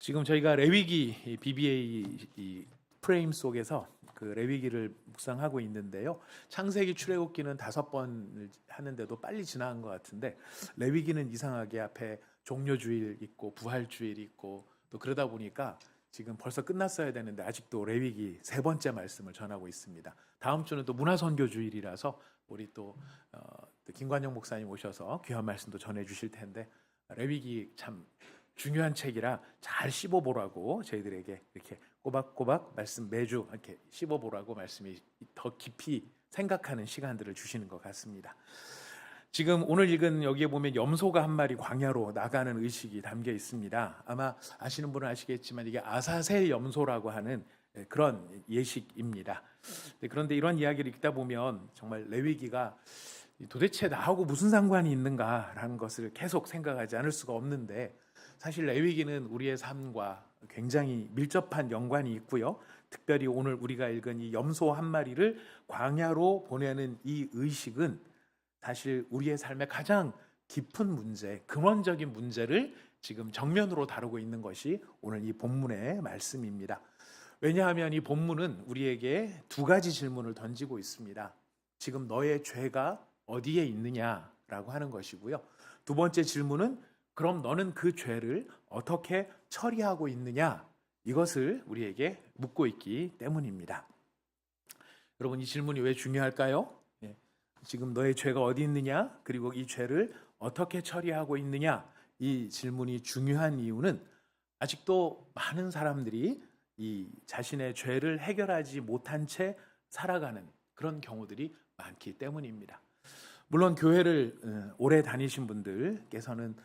지금 저희가 레위기 BBA 이 프레임 속에서 그 레위기를 묵상하고 있는데요. 창세기, 출애굽기는 5번을 하는데도 빨리 지나간 것 같은데 레위기는 이상하게 앞에 종료주일 있고 부활주일 있고 또 그러다 보니까 지금 벌써 끝났어야 되는데 아직도 레위기 3번째 말씀을 전하고 있습니다. 다음 주는 또 문화선교주일이라서 우리 또 김관영 목사님 오셔서 귀한 말씀도 전해주실 텐데 레위기 참 중요한 책이라 잘 씹어보라고 저희들에게 이렇게 꼬박꼬박 말씀 매주 이렇게 씹어보라고 말씀이 더 깊이 생각하는 시간들을 주시는 것 같습니다. 지금 오늘 읽은 여기에 보면 염소가 한 마리 광야로 나가는 의식이 담겨 있습니다. 아마 아시는 분은 아시겠지만 이게 아사셀 염소라고 하는 그런 예식입니다. 그런데 이런 이야기를 읽다 보면 정말 레위기가 도대체 나하고 무슨 상관이 있는가라는 것을 계속 생각하지 않을 수가 없는데 사실 레위기는 우리의 삶과 굉장히 밀접한 연관이 있고요. 특별히 오늘 우리가 읽은 이 염소 한 마리를 광야로 보내는 이 의식은 사실 우리의 삶의 가장 깊은 문제, 근원적인 문제를 지금 정면으로 다루고 있는 것이 오늘 이 본문의 말씀입니다. 왜냐하면 이 본문은 우리에게 2가지 질문을 던지고 있습니다. 지금 너의 죄가 어디에 있느냐라고 하는 것이고요. 2번째 질문은 그럼 너는 그 죄를 어떻게 처리하고 있느냐? 이것을 우리에게 묻고 있기 때문입니다. 여러분, 이 질문이 왜 중요할까요? 지금 너의 죄가 어디 있느냐? 그리고 이 죄를 어떻게 처리하고 있느냐? 이 질문이 중요한 이유는 아직도 많은 사람들이 이 자신의 죄를 해결하지 못한 채 살아가는 그런 경우들이 많기 때문입니다. 물론 교회를 오래 다니신 분들께서는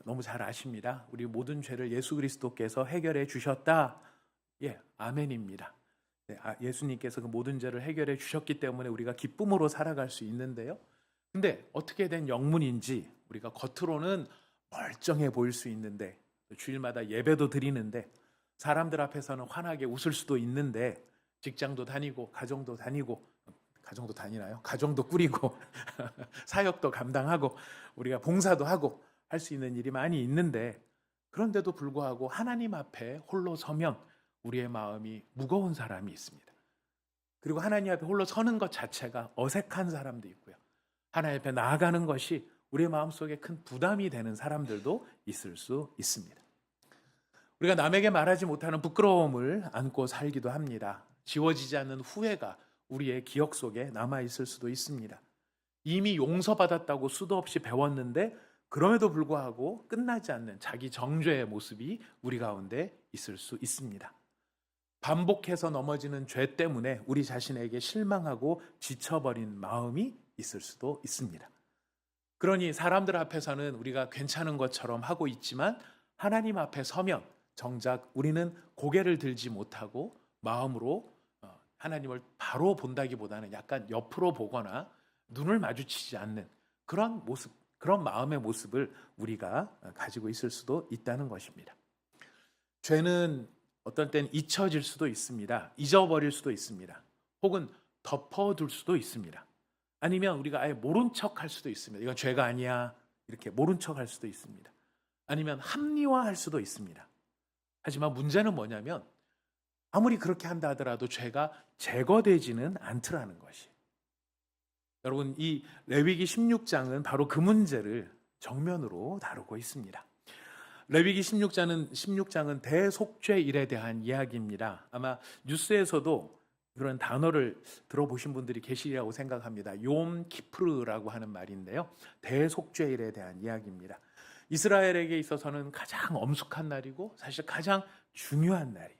너무 잘 아십니다. 우리 모든 죄를 예수 그리스도께서 해결해 주셨다. 예, 아멘입니다. 네, 예수님께서 그 모든 죄를 해결해 주셨기 때문에 우리가 기쁨으로 살아갈 수 있는데요. 근데 어떻게 된 영문인지 우리가 겉으로는 멀쩡해 보일 수 있는데 주일마다 예배도 드리는데 사람들 앞에서는 환하게 웃을 수도 있는데 직장도 다니고 가정도 다니나요? 가정도 꾸리고 사역도 감당하고 우리가 봉사도 하고 할 수 있는 일이 많이 있는데 그런데도 불구하고 하나님 앞에 홀로 서면 우리의 마음이 무거운 사람이 있습니다. 그리고 하나님 앞에 홀로 서는 것 자체가 어색한 사람도 있고요. 하나님 앞에 나아가는 것이 우리의 마음속에 큰 부담이 되는 사람들도 있을 수 있습니다. 우리가 남에게 말하지 못하는 부끄러움을 안고 살기도 합니다. 지워지지 않는 후회가 우리의 기억 속에 남아있을 수도 있습니다. 이미 용서받았다고 수도 없이 배웠는데 그럼에도 불구하고 끝나지 않는 자기 정죄의 모습이 우리 가운데 있을 수 있습니다. 반복해서 넘어지는 죄 때문에 우리 자신에게 실망하고 지쳐버린 마음이 있을 수도 있습니다. 그러니 사람들 앞에서는 우리가 괜찮은 것처럼 하고 있지만 하나님 앞에 서면 정작 우리는 고개를 들지 못하고 마음으로 하나님을 바로 본다기보다는 약간 옆으로 보거나 눈을 마주치지 않는 그런 모습, 그런 마음의 모습을 우리가 가지고 있을 수도 있다는 것입니다. 죄는 어떤 때는 잊혀질 수도 있습니다. 잊어버릴 수도 있습니다. 혹은 덮어둘 수도 있습니다. 아니면 우리가 아예 모른 척할 수도 있습니다. 이건 죄가 아니야 이렇게 모른 척할 수도 있습니다. 아니면 합리화할 수도 있습니다. 하지만 문제는 뭐냐면 아무리 그렇게 한다 하더라도 죄가 제거되지는 않더라는 것이. 여러분, 이 레위기 16장은 바로 그 문제를 정면으로 다루고 있습니다. 레위기 16장은 대속죄일에 대한 이야기입니다. 아마 뉴스에서도 그런 단어를 들어보신 분들이 계시리라고 생각합니다. 욤 키프르라고 하는 말인데요. 대속죄일에 대한 이야기입니다. 이스라엘에게 있어서는 가장 엄숙한 날이고 사실 가장 중요한 날이에요.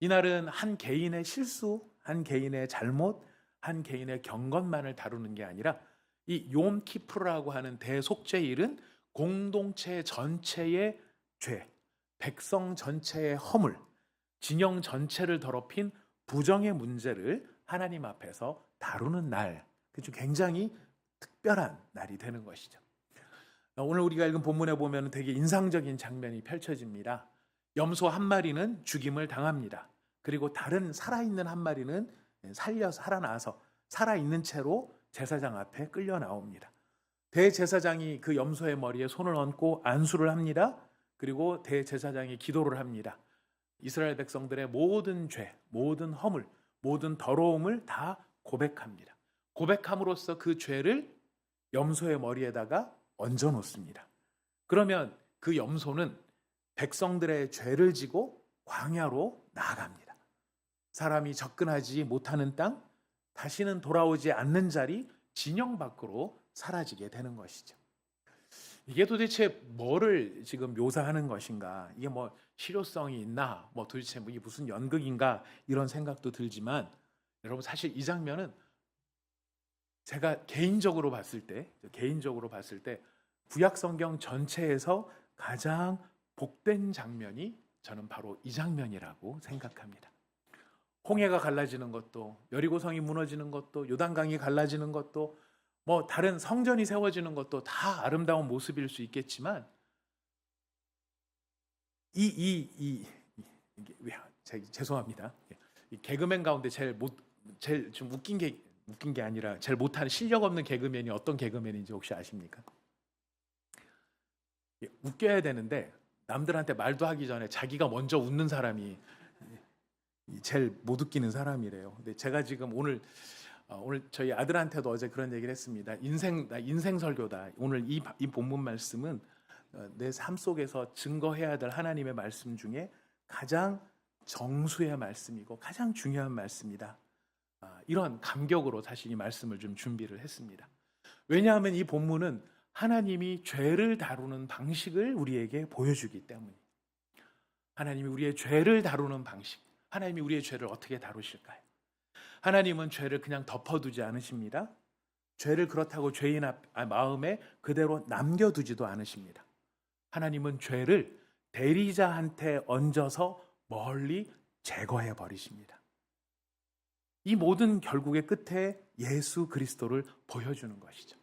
이날은 한 개인의 실수, 한 개인의 잘못, 한 개인의 경건만을 다루는 게 아니라 이 욤 키프르라고 하는 대속죄일은 공동체 전체의 죄, 백성 전체의 허물, 진영 전체를 더럽힌 부정의 문제를 하나님 앞에서 다루는 날, 그래서 굉장히 특별한 날이 되는 것이죠. 오늘 우리가 읽은 본문에 보면 되게 인상적인 장면이 펼쳐집니다. 염소 한 마리는 죽임을 당합니다. 그리고 다른 살아있는 한 마리는 살아나서 살아있는 채로 제사장 앞에 끌려 나옵니다. 대제사장이 그 염소의 머리에 손을 얹고 안수를 합니다. 그리고 대제사장이 기도를 합니다. 이스라엘 백성들의 모든 죄, 모든 허물, 모든 더러움을 다 고백합니다. 고백함으로써 그 죄를 염소의 머리에다가 얹어 놓습니다. 그러면 그 염소는 백성들의 죄를 지고 광야로 나아갑니다. 사람이 접근하지 못하는 땅, 다시는 돌아오지 않는 자리, 진영 밖으로 사라지게 되는 것이죠. 이게 도대체 뭐를 지금 묘사하는 것인가? 이게 뭐 실효성이 있나? 뭐 도대체 뭐 이게 무슨 연극인가? 이런 생각도 들지만 여러분, 사실 이 장면은 제가 개인적으로 봤을 때 구약 성경 전체에서 가장 복된 장면이 저는 바로 이 장면이라고 생각합니다. 홍해가 갈라지는 것도, 여리고성이 무너지는 것도, 요단강이 갈라지는 것도, 뭐 다른 성전이 세워지는 것도 다 아름다운 모습일 수 있겠지만 죄송합니다. 이 개그맨 가운데 제일 좀 웃긴 게 아니라 제일 못하는, 실력 없는 개그맨이 어떤 개그맨인지 혹시 아십니까? 웃겨야 되는데 남들한테 말도 하기 전에 자기가 먼저 웃는 사람이 제일 못 웃기는 사람이래요. 근데 제가 지금 오늘 저희 아들한테도 어제 그런 얘기를 했습니다. 나 인생 설교다. 오늘 이 본문 말씀은 내 삶 속에서 증거해야 될 하나님의 말씀 중에 가장 정수의 말씀이고 가장 중요한 말씀이다. 이런 감격으로 사실 이 말씀을 좀 준비를 했습니다. 왜냐하면 이 본문은 하나님이 죄를 다루는 방식을 우리에게 보여주기 때문에, 하나님이 우리의 죄를 다루는 방식, 하나님이 우리의 죄를 어떻게 다루실까요? 하나님은 죄를 그냥 덮어두지 않으십니다. 죄를 그렇다고 죄인 마음에 그대로 남겨두지도 않으십니다. 하나님은 죄를 대리자한테 얹어서 멀리 제거해 버리십니다. 이 모든 결국의 끝에 예수 그리스도를 보여주는 것이죠.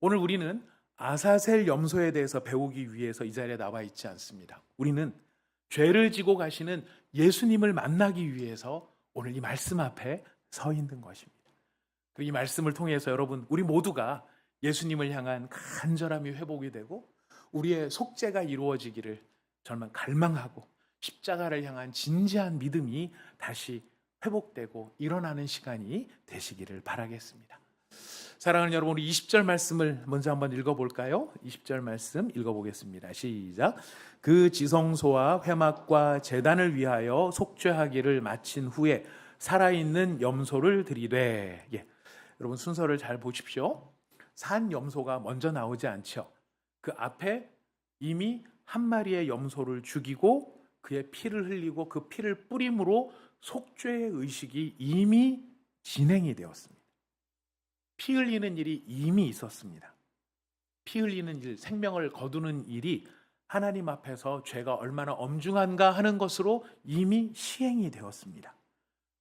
오늘 우리는 아사셀 염소에 대해서 배우기 위해서 이 자리에 나와 있지 않습니다. 우리는 죄를 지고 가시는 예수님을 만나기 위해서 오늘 이 말씀 앞에 서 있는 것입니다. 이 말씀을 통해서 여러분, 우리 모두가 예수님을 향한 간절함이 회복이 되고 우리의 속죄가 이루어지기를 정말 갈망하고 십자가를 향한 진지한 믿음이 다시 회복되고 일어나는 시간이 되시기를 바라겠습니다. 사랑하는 여러분, 우리 20절 말씀을 먼저 한번 읽어볼까요? 20절 말씀 읽어보겠습니다. 시작. 그 지성소와 회막과 제단을 위하여 속죄하기를 마친 후에 살아있는 염소를 드리되, 여러분 순서를 잘 보십시오. 산 염소가 먼저 나오지 않죠. 그 앞에 이미 한 마리의 염소를 죽이고 그의 피를 흘리고 그 피를 뿌림으로 속죄의 의식이 이미 진행이 되었습니다. 피 흘리는 일이 이미 있었습니다. 피 흘리는 일, 생명을 거두는 일이 하나님 앞에서 죄가 얼마나 엄중한가 하는 것으로 이미 시행이 되었습니다.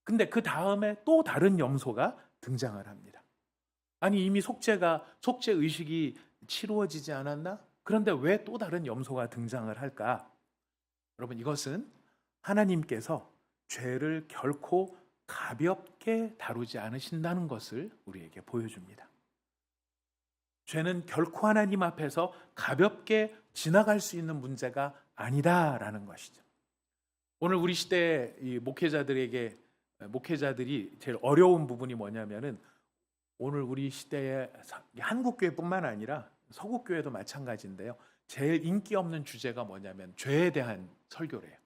근데 그 다음에 또 다른 염소가 등장을 합니다. 아니, 이미 속죄 의식이 치루어지지 않았나? 그런데 왜 또 다른 염소가 등장을 할까? 여러분, 이것은 하나님께서 죄를 결코 가볍게 다루지 않으신다는 것을 우리에게 보여줍니다. 죄는 결코 하나님 앞에서 가볍게 지나갈 수 있는 문제가 아니다라는 것이죠. 오늘 우리 시대의 이 목회자들이 제일 어려운 부분이 뭐냐면은, 오늘 우리 시대의 한국교회뿐만 아니라 서구교회도 마찬가지인데요. 제일 인기 없는 주제가 뭐냐면 죄에 대한 설교래요.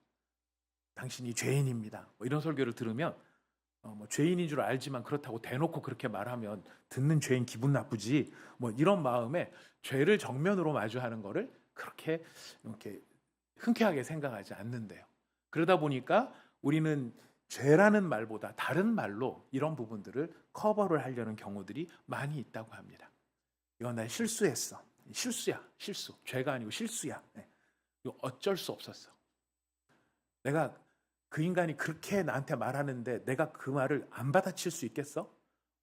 당신이 죄인입니다. 뭐 이런 설교를 들으면 뭐 죄인인 줄 알지만 그렇다고 대놓고 그렇게 말하면 듣는 죄인 기분 나쁘지, 뭐 이런 마음에 죄를 정면으로 마주하는 거를 그렇게 이렇게 흔쾌하게 생각하지 않는데요. 그러다 보니까 우리는 죄라는 말보다 다른 말로 이런 부분들을 커버를 하려는 경우들이 많이 있다고 합니다. 이건 나 실수했어. 실수야. 죄가 아니고 실수야. 이거 어쩔 수 없었어. 내가 그 인간이 그렇게 나한테 말하는데 내가 그 말을 안 받아칠 수 있겠어?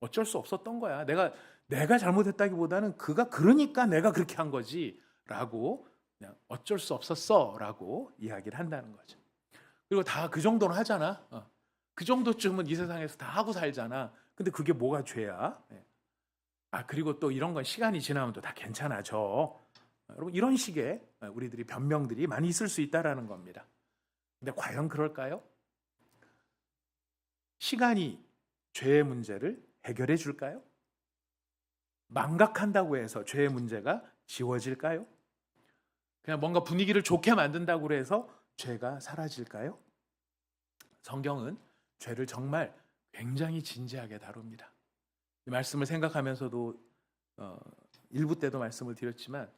어쩔 수 없었던 거야. 내가 잘못했다기보다는 그가 그러니까 내가 그렇게 한 거지 라고, 그냥 어쩔 수 없었어 라고 이야기를 한다는 거죠. 그리고 다 그 정도는 하잖아. 그 정도쯤은 이 세상에서 다 하고 살잖아. 근데 그게 뭐가 죄야? 그리고 또 이런 건 시간이 지나면 또 다 괜찮아져. 여러분 이런 식의 우리들이 변명들이 많이 있을 수 있다라는 겁니다. 근데 과연 그럴까요? 시간이 죄의 문제를 해결해 줄까요? 망각한다고 해서 죄의 문제가 지워질까요? 그냥 뭔가 분위기를 좋게 만든다고 해서 죄가 사라질까요? 성경은 죄를 정말 굉장히 진지하게 다룹니다. 이 말씀을 생각하면서도 1부 때도 말씀을 드렸지만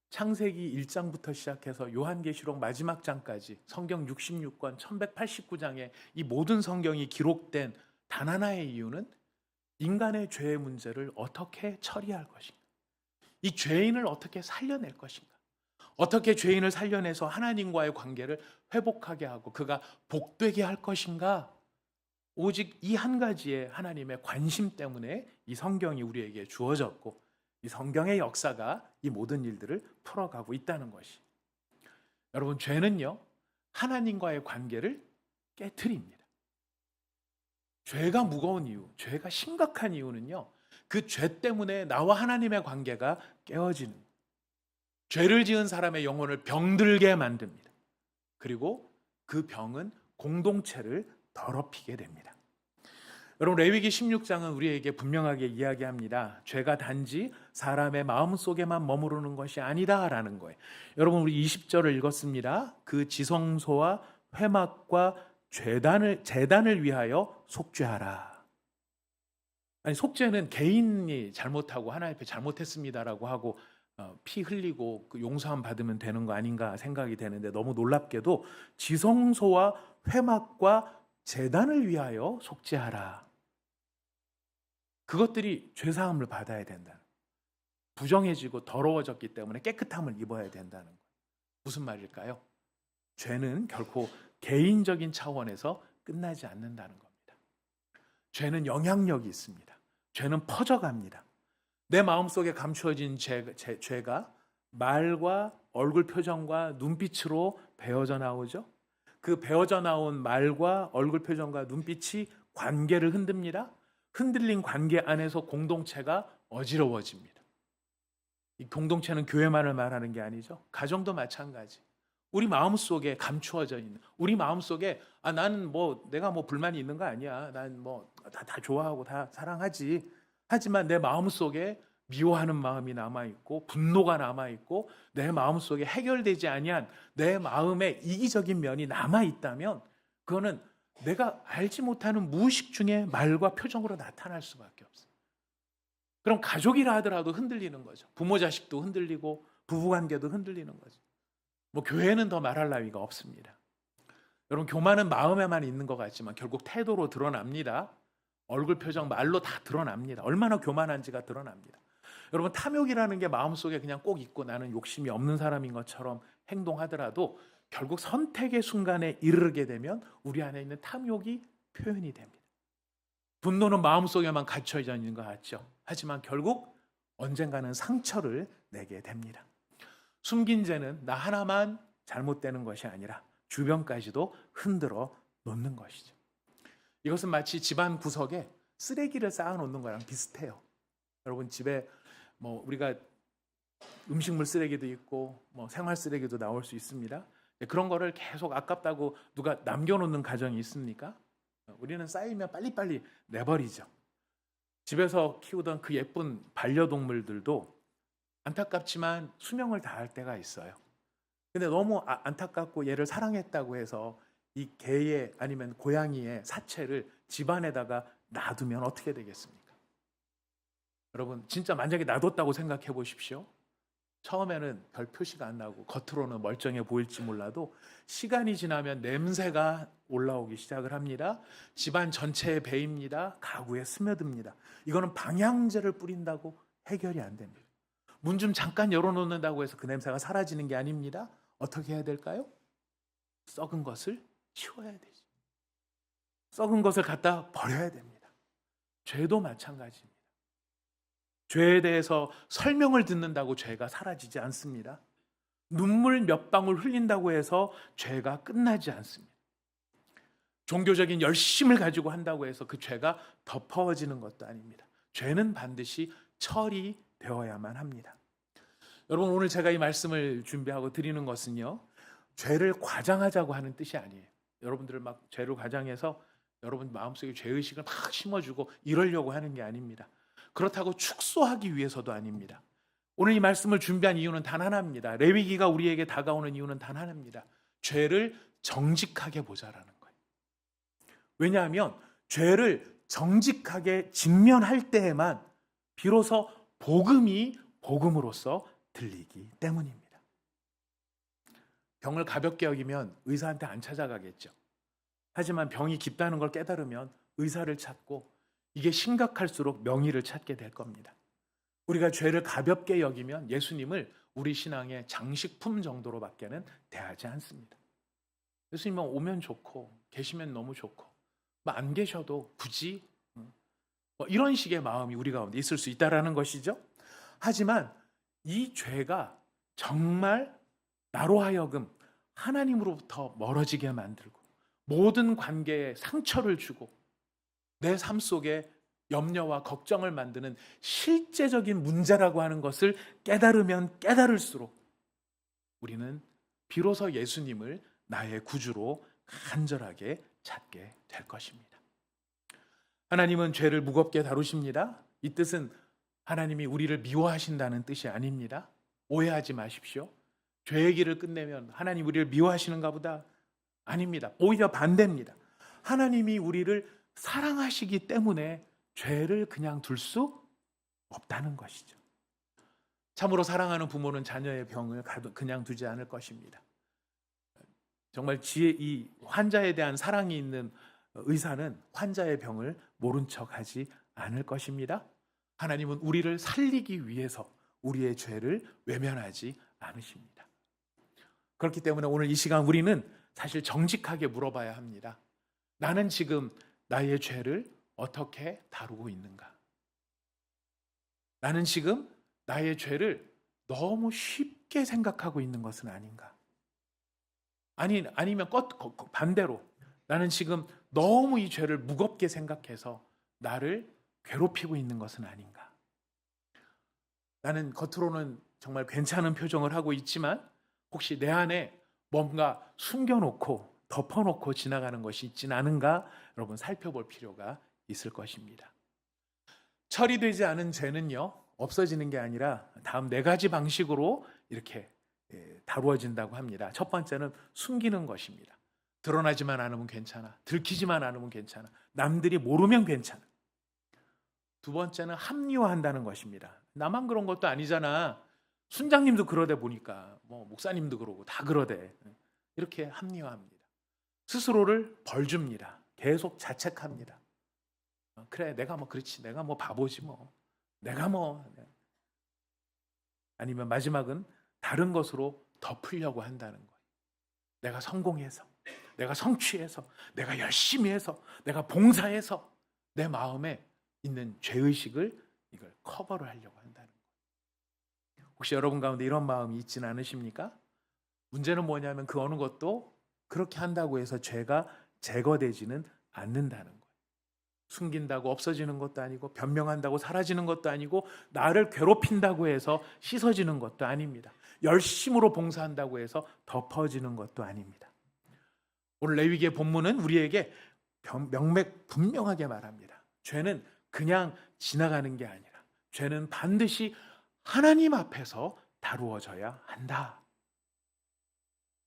창세기 1장부터 시작해서 요한계시록 마지막 장까지 성경 66권 1189장의 이 모든 성경이 기록된 단 하나의 이유는 인간의 죄의 문제를 어떻게 처리할 것인가, 이 죄인을 어떻게 살려낼 것인가, 어떻게 죄인을 살려내서 하나님과의 관계를 회복하게 하고 그가 복되게 할 것인가, 오직 이 한 가지의 하나님의 관심 때문에 이 성경이 우리에게 주어졌고 이 성경의 역사가 이 모든 일들을 풀어가고 있다는 것이, 여러분 죄는요 하나님과의 관계를 깨트립니다. 죄가 무거운 이유, 죄가 심각한 이유는요 그 죄 때문에 나와 하나님의 관계가 깨어지는, 죄를 지은 사람의 영혼을 병들게 만듭니다. 그리고 그 병은 공동체를 더럽히게 됩니다. 여러분 레위기 16장은 우리에게 분명하게 이야기합니다. 죄가 단지 사람의 마음속에만 머무르는 것이 아니다라는 거예요. 여러분 우리 20절을 읽었습니다. 그 지성소와 회막과 제단을 위하여 속죄하라. 아니 속죄는 개인이 잘못하고 하나님 앞에 잘못했습니다라고 하고 피 흘리고 그 용서함 받으면 되는 거 아닌가 생각이 되는데, 너무 놀랍게도 지성소와 회막과 제단을 위하여 속죄하라. 그것들이 죄사함을 받아야 된다. 부정해지고 더러워졌기 때문에 깨끗함을 입어야 된다는 거예요. 무슨 말일까요? 죄는 결코 개인적인 차원에서 끝나지 않는다는 겁니다. 죄는 영향력이 있습니다. 죄는 퍼져갑니다. 내 마음속에 감추어진 죄가 말과 얼굴 표정과 눈빛으로 배어져 나오죠. 그 배어져 나온 말과 얼굴 표정과 눈빛이 관계를 흔듭니다. 흔들린 관계 안에서 공동체가 어지러워집니다. 이 공동체는 교회만을 말하는 게 아니죠. 가정도 마찬가지. 우리 마음속에 감추어져 있는, 우리 마음속에 나는 내가 불만이 있는 거 아니야. 난 다 좋아하고 다 사랑하지. 하지만 내 마음속에 미워하는 마음이 남아있고 분노가 남아있고 내 마음속에 해결되지 아니한 내 마음의 이기적인 면이 남아있다면 그거는 내가 알지 못하는 무의식 중에 말과 표정으로 나타날 수밖에 없어요. 그럼 가족이라 하더라도 흔들리는 거죠. 부모 자식도 흔들리고 부부관계도 흔들리는 거죠. 교회는 더 말할 나위가 없습니다. 여러분 교만은 마음에만 있는 것 같지만 결국 태도로 드러납니다. 얼굴 표정 말로 다 드러납니다. 얼마나 교만한지가 드러납니다. 여러분 탐욕이라는 게 마음속에 그냥 꼭 있고 나는 욕심이 없는 사람인 것처럼 행동하더라도 결국 선택의 순간에 이르게 되면 우리 안에 있는 탐욕이 표현이 됩니다. 분노는 마음속에만 갇혀져 있는 것 같죠. 하지만 결국 언젠가는 상처를 내게 됩니다. 숨긴 죄는 나 하나만 잘못되는 것이 아니라 주변까지도 흔들어 놓는 것이죠. 이것은 마치 집안 구석에 쓰레기를 쌓아놓는 거랑 비슷해요. 여러분 집에 우리가 음식물 쓰레기도 있고 생활 쓰레기도 나올 수 있습니다. 그런 거를 계속 아깝다고 누가 남겨놓는 가정이 있습니까? 우리는 쌓이면 빨리빨리 내버리죠. 집에서 키우던 그 예쁜 반려동물들도 안타깝지만 수명을 다할 때가 있어요. 근데 너무 안타깝고 얘를 사랑했다고 해서 이 개의 아니면 고양이의 사체를 집안에다가 놔두면 어떻게 되겠습니까? 여러분 진짜 만약에 놔뒀다고 생각해 보십시오. 처음에는 별 표시가 안 나고 겉으로는 멀쩡해 보일지 몰라도 시간이 지나면 냄새가 올라오기 시작을 합니다. 집안 전체에 배입니다. 가구에 스며듭니다. 이거는 방향제를 뿌린다고 해결이 안 됩니다. 문 좀 잠깐 열어놓는다고 해서 그 냄새가 사라지는 게 아닙니다. 어떻게 해야 될까요? 썩은 것을 치워야 되죠. 썩은 것을 갖다 버려야 됩니다. 죄도 마찬가지입니다. 죄에 대해서 설명을 듣는다고 죄가 사라지지 않습니다. 눈물 몇 방울 흘린다고 해서 죄가 끝나지 않습니다. 종교적인 열심을 가지고 한다고 해서 그 죄가 덮어지는 것도 아닙니다. 죄는 반드시 처리되어야만 합니다. 여러분, 오늘 제가 이 말씀을 준비하고 드리는 것은요, 죄를 과장하자고 하는 뜻이 아니에요. 여러분들을 막 죄를 과장해서 여러분 마음속에 죄의식을 막 심어주고 이러려고 하는 게 아닙니다. 그렇다고 축소하기 위해서도 아닙니다. 오늘 이 말씀을 준비한 이유는 단 하나입니다. 레위기가 우리에게 다가오는 이유는 단 하나입니다. 죄를 정직하게 보자라는 거예요. 왜냐하면 죄를 정직하게 직면할 때에만 비로소 복음이 복음으로서 들리기 때문입니다. 병을 가볍게 여기면 의사한테 안 찾아가겠죠. 하지만 병이 깊다는 걸 깨달으면 의사를 찾고 이게 심각할수록 명의를 찾게 될 겁니다. 우리가 죄를 가볍게 여기면 예수님을 우리 신앙의 장식품 정도로밖에는 대하지 않습니다. 예수님은 오면 좋고 계시면 너무 좋고 뭐 안 계셔도 굳이 뭐 이런 식의 마음이 우리 가운데 있을 수 있다라는 것이죠. 하지만 이 죄가 정말 나로 하여금 하나님으로부터 멀어지게 만들고 모든 관계에 상처를 주고 내 삶 속에 염려와 걱정을 만드는 실제적인 문제라고 하는 것을 깨달으면 깨달을수록 우리는 비로소 예수님을 나의 구주로 간절하게 찾게 될 것입니다. 하나님은 죄를 무겁게 다루십니다. 이 뜻은 하나님이 우리를 미워하신다는 뜻이 아닙니다. 오해하지 마십시오. 죄의 길을 끝내면 하나님 우리를 미워하시는가 보다. 아닙니다. 오히려 반대입니다. 하나님이 우리를 사랑하시기 때문에 죄를 그냥 둘 수 없다는 것이죠. 참으로 사랑하는 부모는 자녀의 병을 그냥 두지 않을 것입니다. 정말 이 환자에 대한 사랑이 있는 의사는 환자의 병을 모른 척하지 않을 것입니다. 하나님은 우리를 살리기 위해서 우리의 죄를 외면하지 않으십니다. 그렇기 때문에 오늘 이 시간 우리는 사실 정직하게 물어봐야 합니다. 나는 지금 나의 죄를 어떻게 다루고 있는가? 나는 지금 나의 죄를 너무 쉽게 생각하고 있는 것은 아닌가? 아니면 반대로 나는 지금 너무 이 죄를 무겁게 생각해서 나를 괴롭히고 있는 것은 아닌가? 나는 겉으로는 정말 괜찮은 표정을 하고 있지만 혹시 내 안에 뭔가 숨겨놓고 덮어놓고 지나가는 것이 있지는 않은가? 여러분 살펴볼 필요가 있을 것입니다. 처리되지 않은 죄는요, 없어지는 게 아니라 다음 4가지 방식으로 이렇게 다루어진다고 합니다. 첫 번째는 숨기는 것입니다. 드러나지만 않으면 괜찮아. 들키지만 않으면 괜찮아. 남들이 모르면 괜찮아. 두 번째는 합리화한다는 것입니다. 나만 그런 것도 아니잖아. 순장님도 그러대 보니까 뭐 목사님도 그러고 다 그러대. 이렇게 합리화합니다. 스스로를 벌줍니다. 계속 자책합니다. 그래, 내가 뭐 그렇지. 내가 뭐 바보지 뭐. 내가 뭐. 아니면 마지막은 다른 것으로 덮으려고 한다는 거예요. 내가 성공해서, 내가 성취해서, 내가 열심히 해서, 내가 봉사해서 내 마음에 있는 죄의식을 이걸 커버를 하려고 한다는 거예요. 혹시 여러분 가운데 이런 마음이 있지는 않으십니까? 문제는 뭐냐면 그 어느 것도 그렇게 한다고 해서 죄가 제거되지는 않는다는 거예요. 숨긴다고 없어지는 것도 아니고 변명한다고 사라지는 것도 아니고 나를 괴롭힌다고 해서 씻어지는 것도 아닙니다. 열심으로 봉사한다고 해서 덮어지는 것도 아닙니다. 오늘 레위기의 본문은 우리에게 명백분명하게 말합니다. 죄는 그냥 지나가는 게 아니라 죄는 반드시 하나님 앞에서 다루어져야 한다.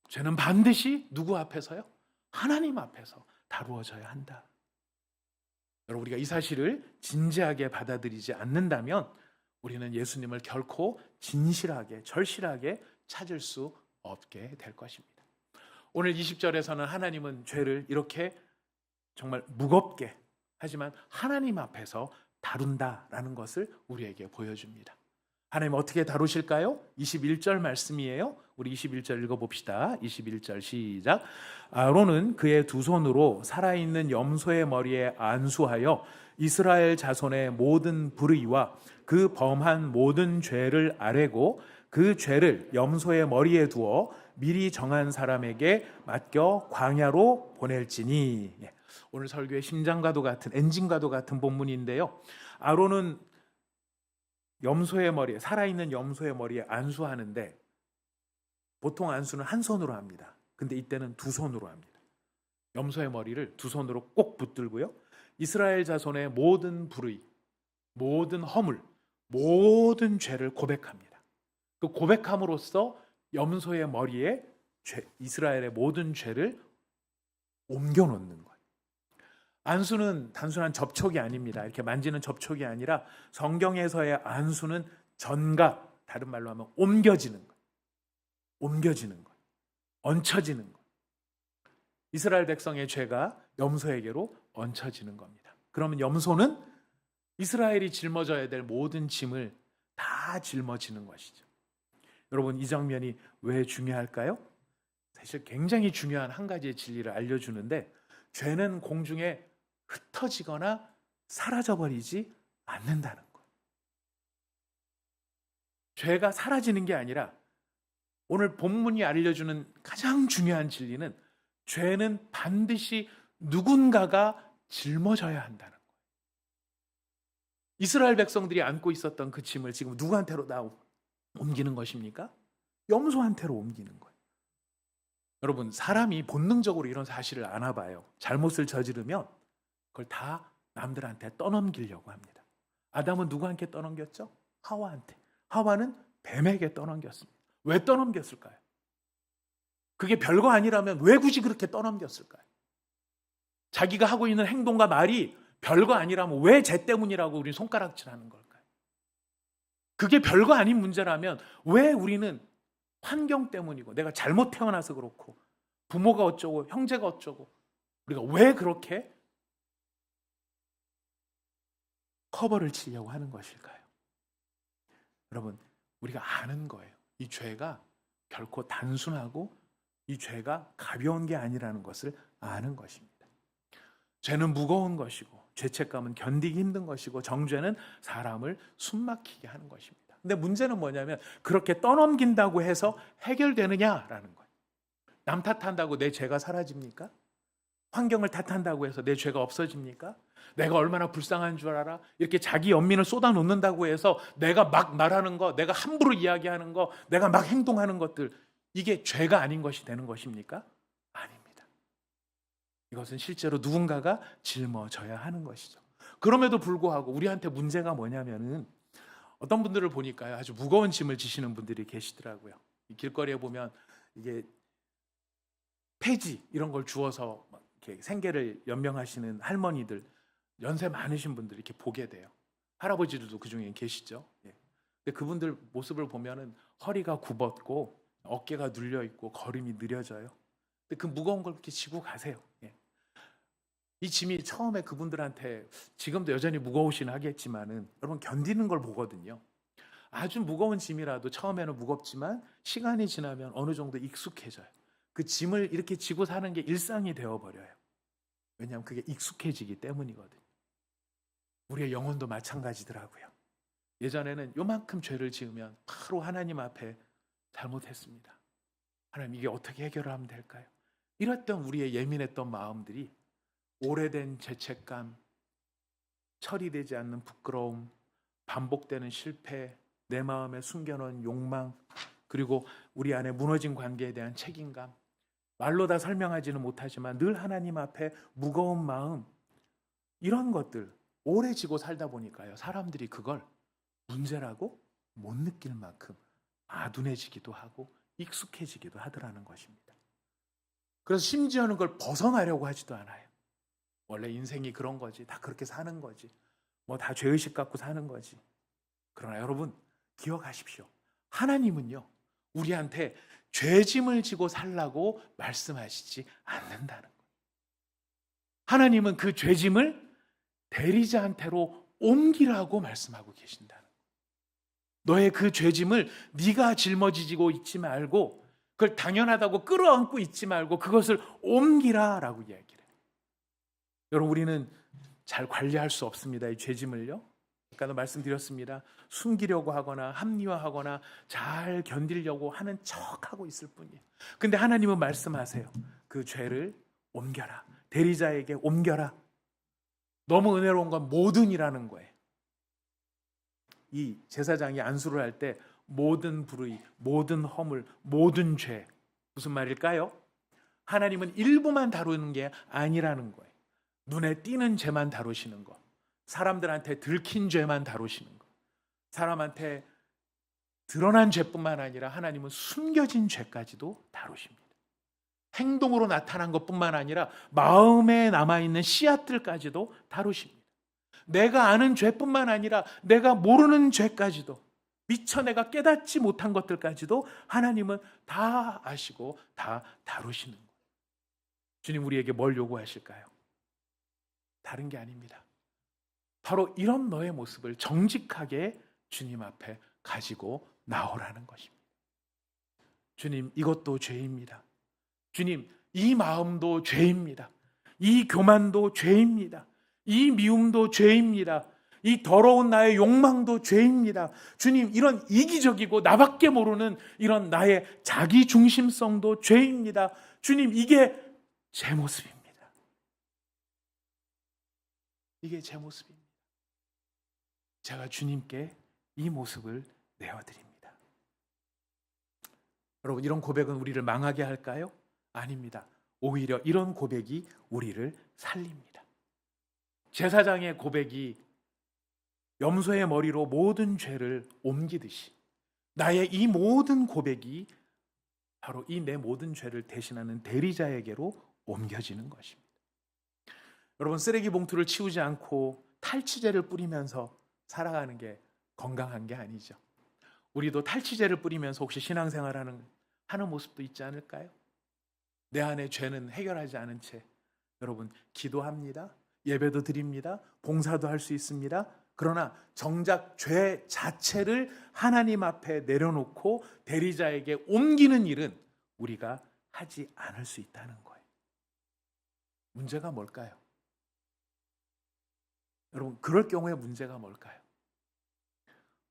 죄는 반드시 누구 앞에서요? 하나님 앞에서 다루어져야 한다. 여러분, 우리가 이 사실을 진지하게 받아들이지 않는다면 우리는 예수님을 결코 진실하게, 절실하게 찾을 수 없게 될 것입니다. 오늘 20절에서는 하나님은 죄를 이렇게 정말 무겁게 하지만 하나님 앞에서 다룬다라는 것을 우리에게 보여줍니다. 하나님 어떻게 다루실까요? 21절 말씀이에요. 우리 21절 읽어봅시다. 21절 시작. 아론은 그의 두 손으로 살아있는 염소의 머리에 안수하여 이스라엘 자손의 모든 불의와 그 범한 모든 죄를 아뢰고 그 죄를 염소의 머리에 두어 미리 정한 사람에게 맡겨 광야로 보낼지니. 오늘 설교의 심장과도 같은 엔진과도 같은 본문인데요. 아론은 염소의 머리에, 살아있는 염소의 머리에 안수하는데 보통 안수는 한 손으로 합니다. 근데 이때는 두 손으로 합니다. 염소의 머리를 두 손으로 꼭 붙들고요. 이스라엘 자손의 모든 불의, 모든 허물, 모든 죄를 고백합니다. 그 고백함으로써 염소의 머리에 이스라엘의 모든 죄를 옮겨 놓는 거예요. 안수는 단순한 접촉이 아닙니다. 이렇게 만지는 접촉이 아니라 성경에서의 안수는 전가, 다른 말로 하면 옮겨지는 거예요. 옮겨지는 거예요. 얹혀지는 거예요. 이스라엘 백성의 죄가 염소에게로 얹혀지는 겁니다. 그러면 염소는 이스라엘이 짊어져야 될 모든 짐을 다 짊어지는 것이죠. 여러분, 이 장면이 왜 중요할까요? 사실 굉장히 중요한 한 가지의 진리를 알려주는데, 죄는 공중에 흩어지거나 사라져버리지 않는다는 거예요. 죄가 사라지는 게 아니라 오늘 본문이 알려주는 가장 중요한 진리는 죄는 반드시 누군가가 짊어져야 한다는 거예요. 이스라엘 백성들이 안고 있었던 그 짐을 지금 누구한테로 다 옮기는 것입니까? 염소한테로 옮기는 거예요. 여러분, 사람이 본능적으로 이런 사실을 아나 봐요. 잘못을 저지르면 그걸 다 남들한테 떠넘기려고 합니다. 아담은 누구한테 떠넘겼죠? 하와한테. 하와는 뱀에게 떠넘겼습니다. 왜 떠넘겼을까요? 그게 별거 아니라면 왜 굳이 그렇게 떠넘겼을까요? 자기가 하고 있는 행동과 말이 별거 아니라면 왜 쟤 때문이라고 우리는 손가락질하는 걸까요? 그게 별거 아닌 문제라면 왜 우리는 환경 때문이고 내가 잘못 태어나서 그렇고 부모가 어쩌고 형제가 어쩌고 우리가 왜 그렇게 커버를 치려고 하는 것일까요? 여러분, 우리가 아는 거예요. 이 죄가 결코 단순하고 이 죄가 가벼운 게 아니라는 것을 아는 것입니다. 죄는 무거운 것이고 죄책감은 견디기 힘든 것이고 정죄는 사람을 숨막히게 하는 것입니다. 근데 문제는 뭐냐면 그렇게 떠넘긴다고 해서 해결되느냐라는 거예요. 남 탓한다고 내 죄가 사라집니까? 환경을 탓한다고 해서 내 죄가 없어집니까? 내가 얼마나 불쌍한 줄 알아? 이렇게 자기 연민을 쏟아놓는다고 해서 내가 막 말하는 거, 내가 함부로 이야기하는 거, 내가 막 행동하는 것들, 이게 죄가 아닌 것이 되는 것입니까? 아닙니다. 이것은 실제로 누군가가 짊어져야 하는 것이죠. 그럼에도 불구하고 우리한테 문제가 뭐냐면은 어떤 분들을 보니까요, 아주 무거운 짐을 지시는 분들이 계시더라고요. 길거리에 보면 이게 폐지 이런 걸 주워서 이렇게 생계를 연명하시는 할머니들, 연세 많으신 분들 이렇게 보게 돼요. 할아버지들도 그 중에 계시죠. 근데 그분들 모습을 보면은 허리가 굽었고 어깨가 눌려 있고 걸음이 느려져요. 근데 그 무거운 걸 이렇게 지고 가세요. 이 짐이 처음에 그분들한테 지금도 여전히 무거우시긴 하겠지만은 여러분 견디는 걸 보거든요. 아주 무거운 짐이라도 처음에는 무겁지만 시간이 지나면 어느 정도 익숙해져요. 그 짐을 이렇게 지고 사는 게 일상이 되어버려요. 왜냐하면 그게 익숙해지기 때문이거든요. 우리의 영혼도 마찬가지더라고요. 예전에는 요만큼 죄를 지으면 바로 하나님 앞에 잘못했습니다. 하나님, 이게 어떻게 해결을 하면 될까요? 이랬던 우리의 예민했던 마음들이 오래된 죄책감, 처리되지 않는 부끄러움, 반복되는 실패, 내 마음에 숨겨놓은 욕망, 그리고 우리 안에 무너진 관계에 대한 책임감, 말로 다 설명하지는 못하지만 늘 하나님 앞에 무거운 마음, 이런 것들 오래 지고 살다 보니까요, 사람들이 그걸 문제라고 못 느낄 만큼 아둔해지기도 하고 익숙해지기도 하더라는 것입니다. 그래서 심지어는 그걸 벗어나려고 하지도 않아요. 원래 인생이 그런 거지, 다 그렇게 사는 거지, 뭐 다 죄의식 갖고 사는 거지. 그러나 여러분 기억하십시오. 하나님은요, 우리한테 죄짐을 지고 살라고 말씀하시지 않는다는 거예요. 하나님은 그 죄짐을 대리자한테로 옮기라고 말씀하고 계신다는 거예요. 너의 그 죄짐을 네가 짊어지고 있지 말고 그걸 당연하다고 끌어안고 있지 말고 그것을 옮기라라고 이야기를 해요. 여러분, 우리는 잘 관리할 수 없습니다. 이 죄짐을요. 아까도 말씀드렸습니다. 숨기려고 하거나 합리화하거나 잘 견디려고 하는 척하고 있을 뿐이에요. 근데 하나님은 말씀하세요. 그 죄를 옮겨라. 대리자에게 옮겨라. 너무 은혜로운 건 모든이라는 거예요. 이 제사장이 안수를 할 때 모든 불의, 모든 허물, 모든 죄, 무슨 말일까요? 하나님은 일부만 다루는 게 아니라는 거예요. 눈에 띄는 죄만 다루시는 거, 사람들한테 들킨 죄만 다루시는 거, 사람한테 드러난 죄뿐만 아니라 하나님은 숨겨진 죄까지도 다루십니다. 행동으로 나타난 것뿐만 아니라 마음에 남아있는 씨앗들까지도 다루십니다. 내가 아는 죄뿐만 아니라 내가 모르는 죄까지도, 미처 내가 깨닫지 못한 것들까지도 하나님은 다 아시고 다 다루시는 거예요. 주님 우리에게 뭘 요구하실까요? 다른 게 아닙니다. 바로 이런 너의 모습을 정직하게 주님 앞에 가지고 나오라는 것입니다. 주님, 이것도 죄입니다. 주님, 이 마음도 죄입니다. 이 교만도 죄입니다. 이 미움도 죄입니다. 이 더러운 나의 욕망도 죄입니다. 주님, 이런 이기적이고 나밖에 모르는 이런 나의 자기 중심성도 죄입니다. 주님, 이게 제 모습입니다. 이게 제 모습입니다. 제가 주님께 이 모습을 내어드립니다. 여러분, 이런 고백은 우리를 망하게 할까요? 아닙니다. 오히려 이런 고백이 우리를 살립니다. 제사장의 고백이 염소의 머리로 모든 죄를 옮기듯이 나의 이 모든 고백이 바로 이 내 모든 죄를 대신하는 대리자에게로 옮겨지는 것입니다. 여러분, 쓰레기 봉투를 치우지 않고 탈취제를 뿌리면서 살아가는 게 건강한 게 아니죠. 우리도 탈취제를 뿌리면서 혹시 신앙생활하는 모습도 있지 않을까요? 내 안에 죄는 해결하지 않은 채 여러분 기도합니다. 예배도 드립니다. 봉사도 할 수 있습니다. 그러나 정작 죄 자체를 하나님 앞에 내려놓고 대리자에게 옮기는 일은 우리가 하지 않을 수 있다는 거예요. 문제가 뭘까요? 여러분, 그럴 경우에 문제가 뭘까요?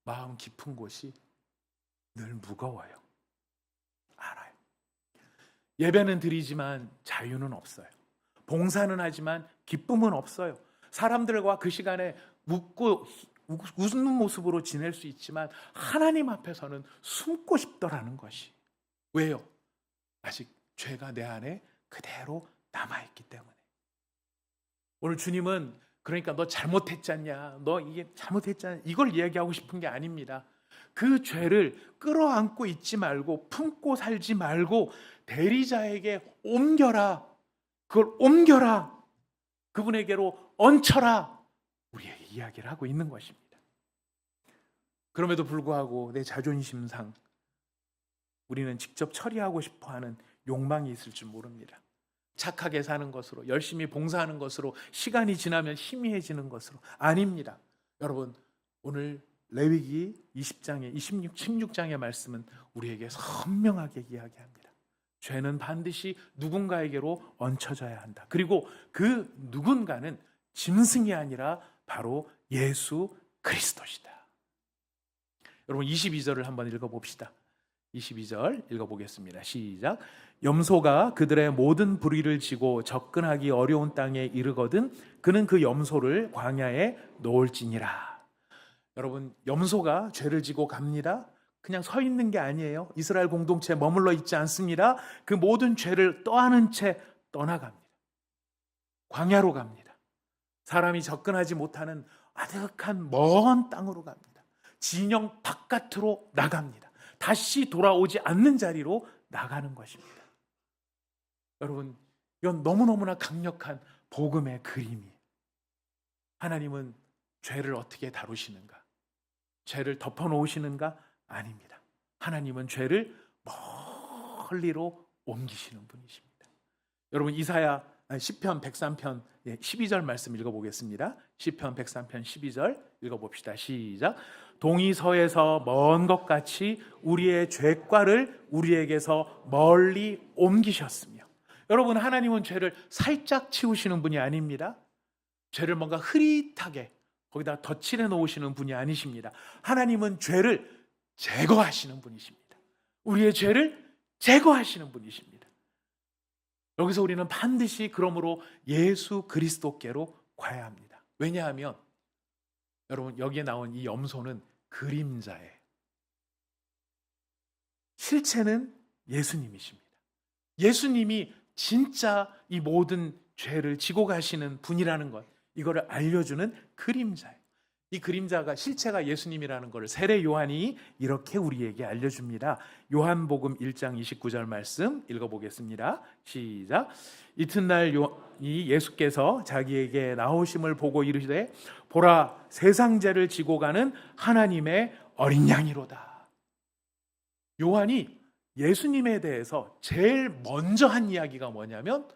마음 깊은 곳이 늘 무거워요. 알아요. 예배는 드리지만 자유는 없어요. 봉사는 하지만 기쁨은 없어요. 사람들과 그 시간에 웃는 모습으로 지낼 수 있지만 하나님 앞에서는 숨고 싶더라는 것이. 왜요? 아직 죄가 내 안에 그대로 남아있기 때문에. 오늘 주님은 그러니까 너 잘못했지 않냐, 너 이게 잘못했지 않냐, 이걸 이야기하고 싶은 게 아닙니다. 그 죄를 끌어안고 있지 말고 품고 살지 말고 대리자에게 옮겨라. 그걸 옮겨라. 그분에게로 얹혀라. 우리에게 이야기를 하고 있는 것입니다. 그럼에도 불구하고 내 자존심상 우리는 직접 처리하고 싶어하는 욕망이 있을 줄 모릅니다. 착하게 사는 것으로, 열심히 봉사하는 것으로, 시간이 지나면 희미해지는 것으로. 아닙니다. 여러분, 오늘 레위기 20장의 16장의 말씀은 우리에게 선명하게 이야기합니다. 죄는 반드시 누군가에게로 얹혀져야 한다. 그리고 그 누군가는 짐승이 아니라 바로 예수 그리스도시다. 여러분, 22절을 한번 읽어봅시다. 22절 읽어보겠습니다. 시작. 염소가 그들의 모든 불의를 지고 접근하기 어려운 땅에 이르거든 그는 그 염소를 광야에 놓을지니라. 여러분, 염소가 죄를 지고 갑니다. 그냥 서 있는 게 아니에요. 이스라엘 공동체에 머물러 있지 않습니다. 그 모든 죄를 떠안은 채 떠나갑니다. 광야로 갑니다. 사람이 접근하지 못하는 아득한 먼 땅으로 갑니다. 진영 바깥으로 나갑니다. 다시 돌아오지 않는 자리로 나가는 것입니다. 여러분, 이건 너무너무나 강력한 복음의 그림이에요. 하나님은 죄를 어떻게 다루시는가? 죄를 덮어놓으시는가? 아닙니다. 하나님은 죄를 멀리로 옮기시는 분이십니다. 여러분, 시편 103편 12절 말씀 읽어보겠습니다. 시편 103편 12절 읽어봅시다. 시작. 동이 서에서 먼 것 같이 우리의 죄과를 우리에게서 멀리 옮기셨으며. 여러분, 하나님은 죄를 살짝 치우시는 분이 아닙니다. 죄를 뭔가 흐릿하게 거기다 덧칠해 놓으시는 분이 아니십니다. 하나님은 죄를 제거하시는 분이십니다. 우리의 죄를 제거하시는 분이십니다. 여기서 우리는 반드시 그러므로 예수 그리스도께로 가야 합니다. 왜냐하면 여러분, 여기에 나온 이 염소는 그림자예요. 실체는 예수님이십니다. 예수님이 진짜 이 모든 죄를 지고 가시는 분이라는 것, 이거를 알려주는 그림자예요. 이 그림자가 실체가 예수님이라는 것을 세례 요한이 이렇게 우리에게 알려줍니다. 요한복음 1장 29절 말씀 읽어보겠습니다. 시작. 이튿날 이 예수께서 자기에게 나오심을 보고 이르시되 보라, 세상 죄를 지고 가는 하나님의 어린 양이로다. 요한이 예수님에 대해서 제일 먼저 한 이야기가 뭐냐면,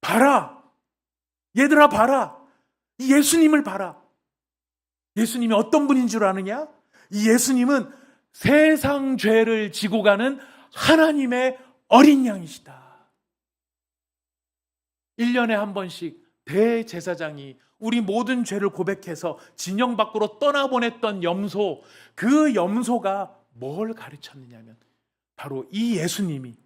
봐라, 얘들아 봐라, 이 예수님을 봐라. 예수님이 어떤 분인 줄 아느냐? 이 예수님은 세상 죄를 지고 가는 하나님의 어린 양이시다. 1년에 한 번씩 대제사장이 우리 모든 죄를 고백해서 진영 밖으로 떠나보냈던 염소, 그 염소가 뭘 가르쳤느냐면 바로 이 예수님이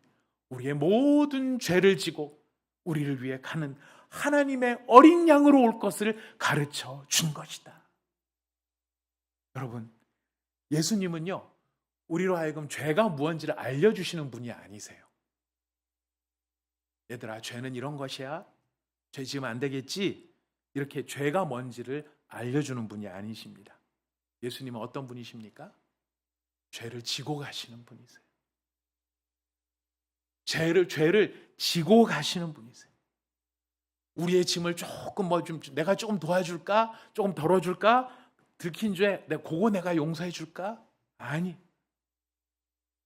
우리의 모든 죄를 지고 우리를 위해 가는 하나님의 어린 양으로 올 것을 가르쳐 준 것이다. 여러분, 예수님은요, 우리로 하여금 죄가 무엇인지를 알려주시는 분이 아니세요. 얘들아, 죄는 이런 것이야. 죄 지으면 안 되겠지. 이렇게 죄가 뭔지를 알려주는 분이 아니십니다. 예수님은 어떤 분이십니까? 죄를 지고 가시는 분이세요. 죄를 지고 가시는 분이세요. 우리의 짐을 조금 내가 조금 도와줄까? 조금 덜어줄까? 들킨 죄, 그거 내가 용서해 줄까? 아니.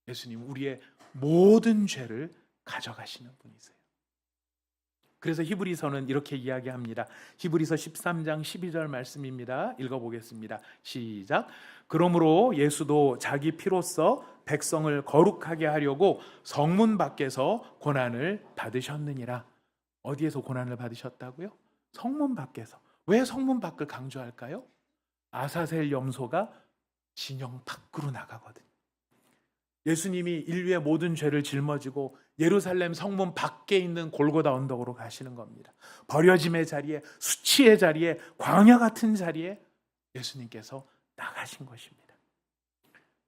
예수님은 우리의 모든 죄를 가져가시는 분이세요. 그래서 히브리서는 이렇게 이야기합니다. 히브리서 13장 12절 말씀입니다. 읽어보겠습니다. 시작. 그러므로 예수도 자기 피로써 백성을 거룩하게 하려고 성문 밖에서 고난을 받으셨느니라. 어디에서 고난을 받으셨다고요? 성문 밖에서. 왜 성문 밖을 강조할까요? 아사셀 염소가 진영 밖으로 나가거든요. 예수님이 인류의 모든 죄를 짊어지고 예루살렘 성문 밖에 있는 골고다 언덕으로 가시는 겁니다. 버려짐의 자리에, 수치의 자리에, 광야 같은 자리에 예수님께서 나가신 것입니다.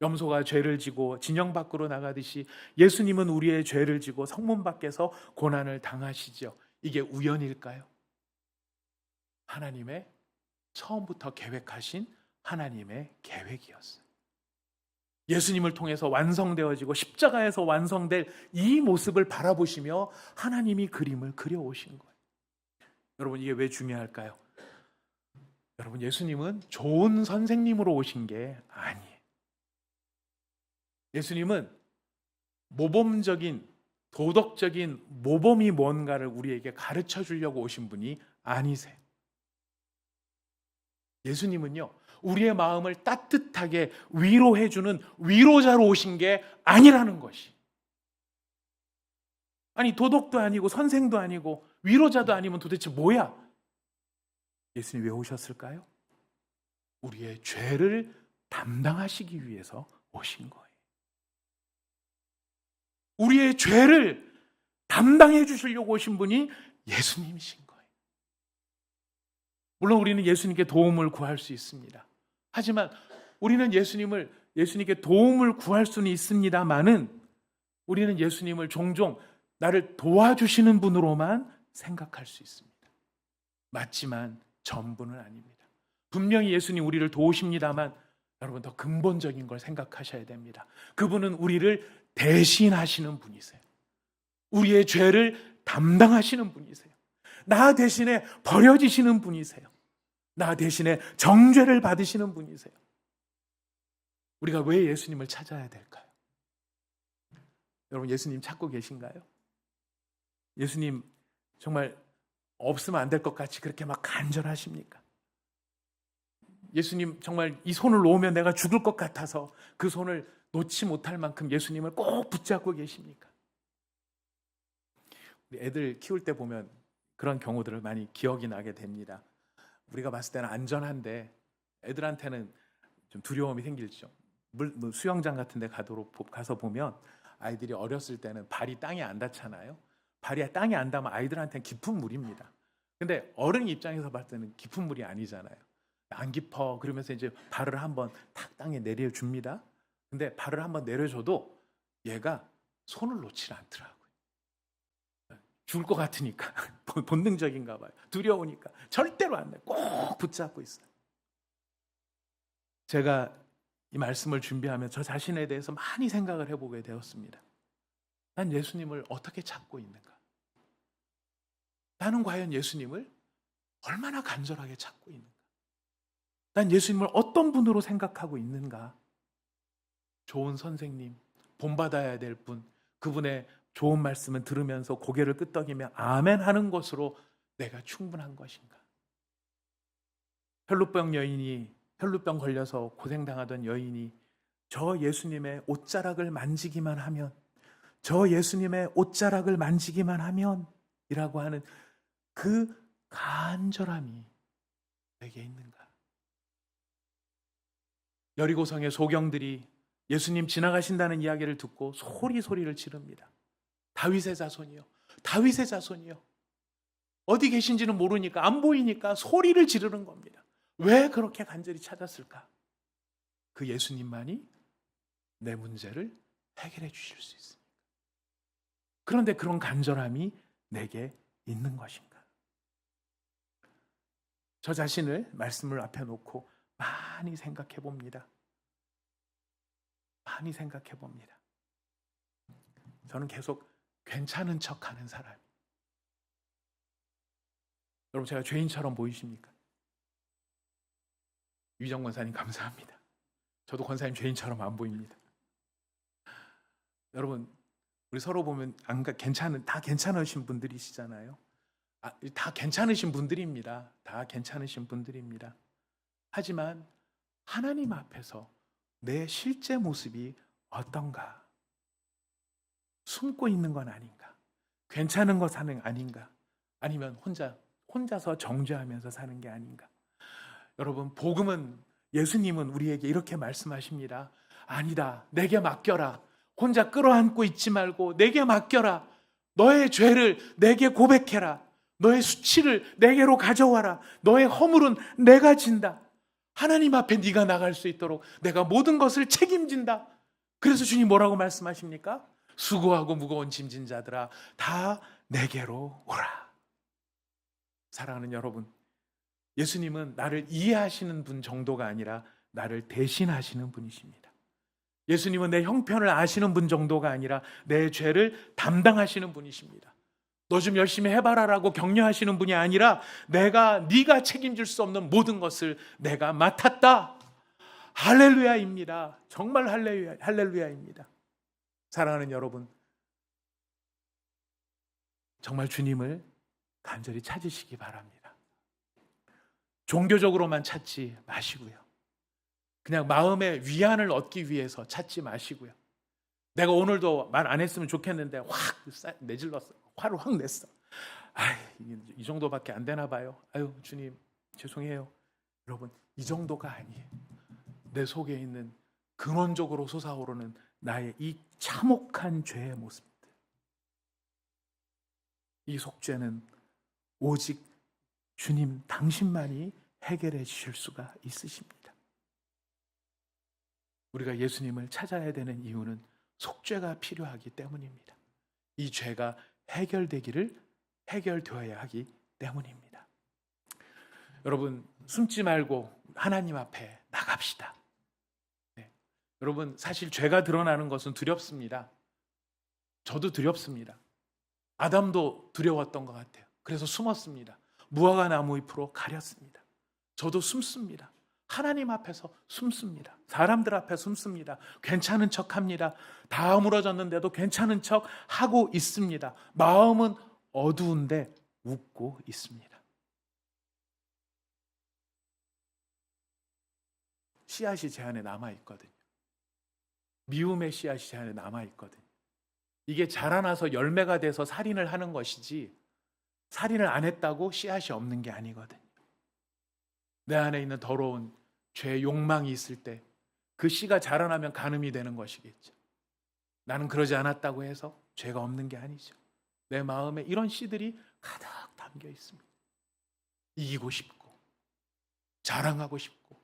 염소가 죄를 지고 진영 밖으로 나가듯이 예수님은 우리의 죄를 지고 성문 밖에서 고난을 당하시죠. 이게 우연일까요? 하나님의 처음부터 계획하신 하나님의 계획이었어요. 예수님을 통해서 완성되어지고 십자가에서 완성될 이 모습을 바라보시며 하나님이 그림을 그려오신 거예요. 여러분, 이게 왜 중요할까요? 여러분, 예수님은 좋은 선생님으로 오신 게 아니에요. 예수님은 모범적인, 도덕적인 모범이 뭔가를 우리에게 가르쳐 주려고 오신 분이 아니세요. 예수님은요, 우리의 마음을 따뜻하게 위로해주는 위로자로 오신 게 아니라는 것이. 아니, 도덕도 아니고 선생도 아니고 위로자도 아니면 도대체 뭐야? 예수님이 왜 오셨을까요? 우리의 죄를 담당하시기 위해서 오신 거예요. 우리의 죄를 담당해 주시려고 오신 분이 예수님이신 거예요. 물론 우리는 예수님께 도움을 구할 수 있습니다. 하지만 우리는 예수님께 도움을 구할 수는 있습니다만은 우리는 예수님을 종종 나를 도와주시는 분으로만 생각할 수 있습니다. 맞지만 전부는 아닙니다. 분명히 예수님 우리를 도우십니다만 여러분, 더 근본적인 걸 생각하셔야 됩니다. 그분은 우리를 대신하시는 분이세요. 우리의 죄를 담당하시는 분이세요. 나 대신에 버려지시는 분이세요. 나 대신에 정죄를 받으시는 분이세요. 우리가 왜 예수님을 찾아야 될까요? 여러분, 예수님 찾고 계신가요? 예수님 정말 없으면 안 될 것 같이 그렇게 막 간절하십니까? 예수님 정말 이 손을 놓으면 내가 죽을 것 같아서 그 손을 놓지 못할 만큼 예수님을 꼭 붙잡고 계십니까? 우리 애들 키울 때 보면 그런 경우들을 많이 기억이 나게 됩니다. 우리가 봤을 때는 안전한데 애들한테는 좀 두려움이 생기죠. 수영장 같은 데 가서 보면 아이들이 어렸을 때는 발이 땅에 안 닿잖아요. 발이 땅에 안 닿으면 아이들한테는 깊은 물입니다. 근데 어른 입장에서 봤을 때는 깊은 물이 아니잖아요. 안 깊어. 그러면서 이제 발을 한번 탁 땅에 내려줍니다. 근데 발을 한번 내려줘도 얘가 손을 놓질 않더라고요. 죽을 것 같으니까. 본능적인가 봐요. 두려우니까. 절대로 안 돼. 꼭 붙잡고 있어요. 제가 이 말씀을 준비하면 저 자신에 대해서 많이 생각을 해보게 되었습니다. 난 예수님을 어떻게 찾고 있는가? 나는 과연 예수님을 얼마나 간절하게 찾고 있는가? 난 예수님을 어떤 분으로 생각하고 있는가? 좋은 선생님, 본받아야 될 분, 그분의 좋은 말씀을 들으면서 고개를 끄덕이며 아멘 하는 것으로 내가 충분한 것인가? 혈루병 걸려서 고생당하던 여인이 저 예수님의 옷자락을 만지기만 하면, 저 예수님의 옷자락을 만지기만 하면 이라고 하는 그 간절함이 내게 있는가? 여리고성의 소경들이 예수님 지나가신다는 이야기를 듣고 소리를 지릅니다. 다윗의 자손이요, 다윗의 자손이요. 어디 계신지는 모르니까, 안 보이니까 소리를 지르는 겁니다. 왜 그렇게 간절히 찾았을까? 그 예수님만이 내 문제를 해결해 주실 수 있습니다. 그런데 그런 간절함이 내게 있는 것인가? 저 자신을 말씀을 앞에 놓고 많이 생각해 봅니다. 많이 생각해 봅니다. 저는 계속 괜찮은 척 하는 사람. 여러분, 제가 죄인처럼 보이십니까? 유정 권사님 감사합니다. 저도 권사님 죄인처럼 안 보입니다. 여러분, 우리 서로 보면 다 괜찮으신 분들이시잖아요. 다 괜찮으신 분들입니다. 다 괜찮으신 분들입니다. 하지만 하나님 앞에서 내 실제 모습이 어떤가? 숨고 있는 건 아닌가? 괜찮은 거 사는 아닌가? 아니면 혼자서 정죄하면서 사는 게 아닌가? 여러분, 복음은, 예수님은 우리에게 이렇게 말씀하십니다. 아니다, 내게 맡겨라. 혼자 끌어안고 있지 말고 내게 맡겨라. 너의 죄를 내게 고백해라. 너의 수치를 내게로 가져와라. 너의 허물은 내가 진다. 하나님 앞에 네가 나갈 수 있도록 내가 모든 것을 책임진다. 그래서 주님 뭐라고 말씀하십니까? 수고하고 무거운 짐진 자들아, 다 내게로 오라. 사랑하는 여러분, 예수님은 나를 이해하시는 분 정도가 아니라 나를 대신하시는 분이십니다. 예수님은 내 형편을 아시는 분 정도가 아니라 내 죄를 담당하시는 분이십니다. 너 좀 열심히 해봐라라고 격려하시는 분이 아니라 네가 책임질 수 없는 모든 것을 내가 맡았다. 할렐루야입니다. 정말 할렐루야입니다. 사랑하는 여러분, 정말 주님을 간절히 찾으시기 바랍니다. 종교적으로만 찾지 마시고요. 그냥 마음의 위안을 얻기 위해서 찾지 마시고요. 내가 오늘도 말 안 했으면 좋겠는데 확 내질렀어. 화를 확 냈어. 이 정도밖에 안 되나 봐요. 주님 죄송해요. 여러분, 이 정도가 아니에요. 내 속에 있는 근원적으로 솟아오르는 나의 이 참혹한 죄의 모습들. 이 속죄는 오직 주님 당신만이 해결해 주실 수가 있으십니다. 우리가 예수님을 찾아야 되는 이유는 속죄가 필요하기 때문입니다. 이 죄가 해결되어야 하기 때문입니다. 여러분, 숨지 말고 하나님 앞에 나갑시다. 네. 여러분, 사실 죄가 드러나는 것은 두렵습니다. 저도 두렵습니다. 아담도 두려웠던 것 같아요. 그래서 숨었습니다. 무화과 나무 잎으로 가렸습니다. 저도 숨습니다. 하나님 앞에서 숨습니다. 사람들 앞에 숨습니다. 괜찮은 척합니다. 다 무너졌는데도 괜찮은 척 하고 있습니다. 마음은 어두운데 웃고 있습니다. 씨앗이 제 안에 남아있거든요. 미움의 씨앗이 제 안에 남아있거든요. 이게 자라나서 열매가 돼서 살인을 하는 것이지, 살인을 안 했다고 씨앗이 없는 게 아니거든요. 내 안에 있는 더러운 죄의 욕망이 있을 때 그 씨가 자라나면 간음이 되는 것이겠죠. 나는 그러지 않았다고 해서 죄가 없는 게 아니죠. 내 마음에 이런 씨들이 가득 담겨 있습니다. 이기고 싶고, 자랑하고 싶고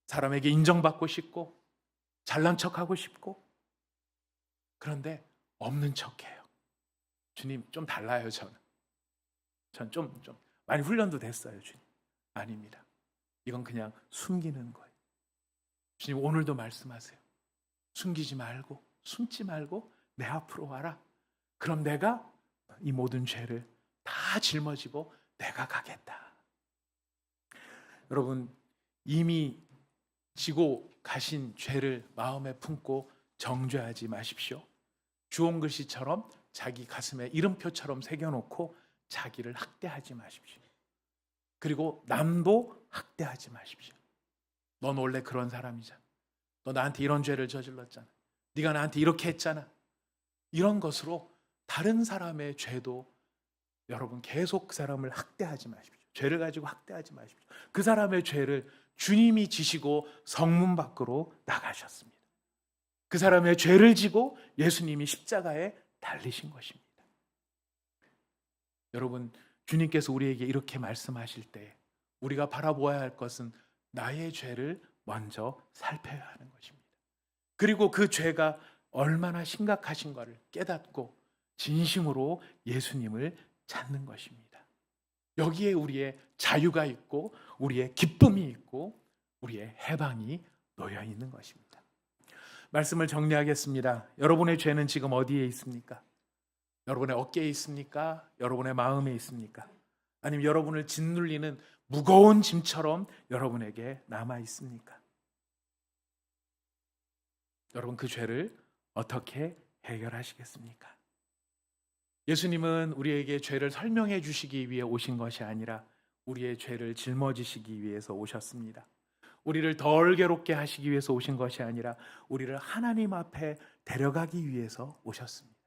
사람에게 인정받고 싶고 잘난 척하고 싶고 그런데 없는 척해요. 주님 좀 달라요. 전 좀 많이 훈련도 됐어요. 주님 아닙니다. 이건 그냥 숨기는 거예요. 주님 오늘도 말씀하세요. 숨기지 말고 숨지 말고 내 앞으로 와라. 그럼 내가 이 모든 죄를 다 짊어지고 내가 가겠다. 여러분 이미 지고 가신 죄를 마음에 품고 정죄하지 마십시오. 주홍 글씨처럼 자기 가슴에 이름표처럼 새겨놓고 자기를 학대하지 마십시오. 그리고 남도 학대하지 마십시오. 넌 원래 그런 사람이잖아. 너 나한테 이런 죄를 저질렀잖아. 네가 나한테 이렇게 했잖아. 이런 것으로 다른 사람의 죄도 여러분 계속 그 사람을 학대하지 마십시오. 죄를 가지고 학대하지 마십시오. 그 사람의 죄를 주님이 지시고 성문 밖으로 나가셨습니다. 그 사람의 죄를 지고 예수님이 십자가에 달리신 것입니다. 여러분 주님께서 우리에게 이렇게 말씀하실 때 우리가 바라보아야 할 것은 나의 죄를 먼저 살펴야 하는 것입니다. 그리고 그 죄가 얼마나 심각하신가를 깨닫고 진심으로 예수님을 찾는 것입니다. 여기에 우리의 자유가 있고 우리의 기쁨이 있고 우리의 해방이 놓여 있는 것입니다. 말씀을 정리하겠습니다. 여러분의 죄는 지금 어디에 있습니까? 여러분의 어깨에 있습니까? 여러분의 마음에 있습니까? 아니면 여러분을 짓눌리는 무거운 짐처럼 여러분에게 남아 있습니까? 여러분 그 죄를 어떻게 해결하시겠습니까? 예수님은 우리에게 죄를 설명해 주시기 위해 오신 것이 아니라 우리의 죄를 짊어지시기 위해서 오셨습니다. 우리를 덜 괴롭게 하시기 위해서 오신 것이 아니라 우리를 하나님 앞에 데려가기 위해서 오셨습니다.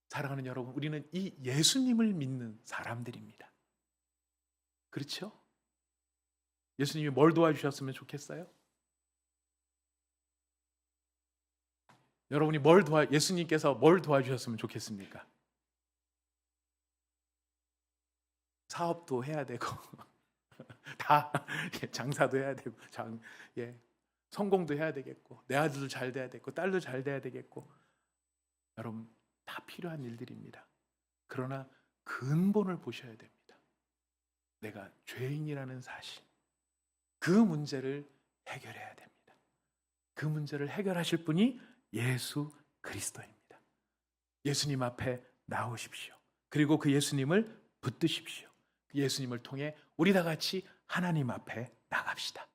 사랑하는 여러분, 우리는 이 예수님을 믿는 사람들입니다. 그렇죠? 예수님이 뭘 도와주셨으면 좋겠어요? 여러분이 예수님께서 뭘 도와주셨으면 좋겠습니까? 사업도 해야 되고 다 장사도 해야 되고 성공도 해야 되겠고 내 아들도 잘 돼야 되고 딸도 잘 돼야 되겠고 여러분 다 필요한 일들입니다. 그러나 근본을 보셔야 됩니다. 내가 죄인이라는 사실, 그 문제를 해결해야 됩니다. 그 문제를 해결하실 분이 예수 그리스도입니다. 예수님 앞에 나오십시오. 그리고 그 예수님을 붙드십시오. 그 예수님을 통해 우리 다 같이 하나님 앞에 나갑시다.